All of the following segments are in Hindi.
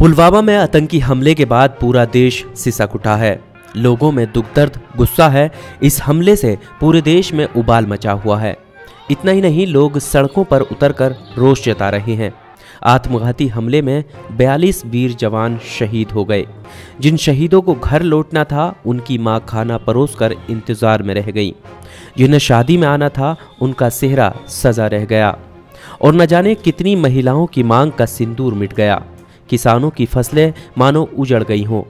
पुलवामा में आतंकी हमले के बाद पूरा देश सिसक उठा है। लोगों में दुख दर्द गुस्सा है। इस हमले से पूरे देश में उबाल मचा हुआ है। इतना ही नहीं, लोग सड़कों पर उतरकर रोष जता रहे हैं। आत्मघाती हमले में 42 वीर जवान शहीद हो गए। जिन शहीदों को घर लौटना था, उनकी मां खाना परोसकर इंतजार में रह गई। जिन्हें शादी में आना था, उनका सेहरा सजा रह गया। और न जाने कितनी महिलाओं की मांग का सिंदूर मिट गया। किसानों की फसलें मानो उजड़ गई हों,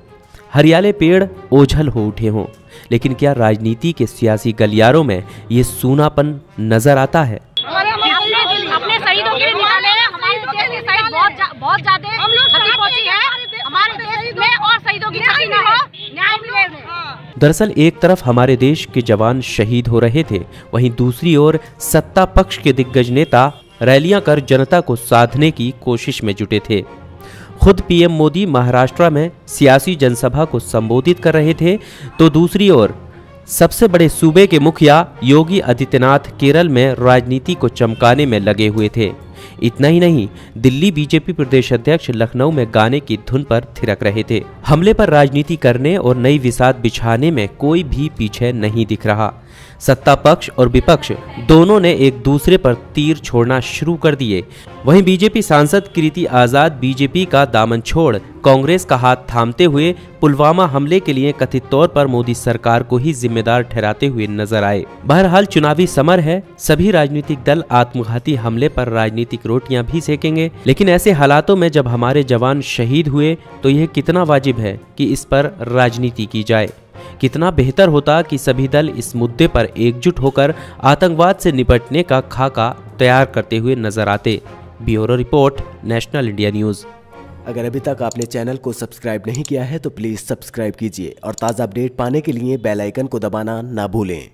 हरियाले पेड़ ओझल हो उठे हों। लेकिन क्या राजनीति के सियासी गलियारों में ये सूनापन नजर आता है? अपने शहीदों के लिए निकाले हैं। हमारे देश के शहीद बहुत ज्यादा क्षति पहुंची है हमारे देश में, और शहीदों की क्षति न हो, न्याय मिले। दरअसल एक तरफ हमारे देश के जवान शहीद हो रहे थे, वहीं दूसरी ओर सत्ता पक्ष के दिग्गज नेता रैलियां कर जनता को साधने की कोशिश में जुटे थे। खुद पीएम मोदी महाराष्ट्र में सियासी जनसभा को संबोधित कर रहे थे, तो दूसरी ओर सबसे बड़े सूबे के मुखिया योगी आदित्यनाथ केरल में राजनीति को चमकाने में लगे हुए थे। इतना ही नहीं, दिल्ली बीजेपी प्रदेश अध्यक्ष लखनऊ में गाने की धुन पर थिरक रहे थे। हमले पर राजनीति करने और नई विसात बिछाने में कोई भी पीछे नहीं दिख रहा। सत्ता पक्ष और विपक्ष दोनों ने एक दूसरे पर तीर छोड़ना शुरू कर दिए। वहीं बीजेपी सांसद कृति आजाद बीजेपी का दामन छोड़ कांग्रेस का हाथ थामते हुए पुलवामा हमले के लिए कथित तौर पर मोदी सरकार को ही जिम्मेदार ठहराते हुए नजर आए। बहरहाल चुनावी समर है, सभी राजनीतिक दल आत्मघाती हमले पर राजनीतिक रोटियां भी सेकेंगे। लेकिन ऐसे हालातों में जब हमारे जवान शहीद हुए, तो यह कितना वाजिब है कि इस पर राजनीति की जाए। कितना बेहतर होता कि सभी दल इस मुद्दे पर एकजुट होकर आतंकवाद से निपटने का खाका तैयार करते हुए नजर आते। Bureau report, national India news. अगर अभी तक आपने चैनल को सब्सक्राइब नहीं किया है तो प्लीज़ सब्सक्राइब कीजिए और ताज़ा अपडेट पाने के लिए बेल आइकन को दबाना ना भूलें।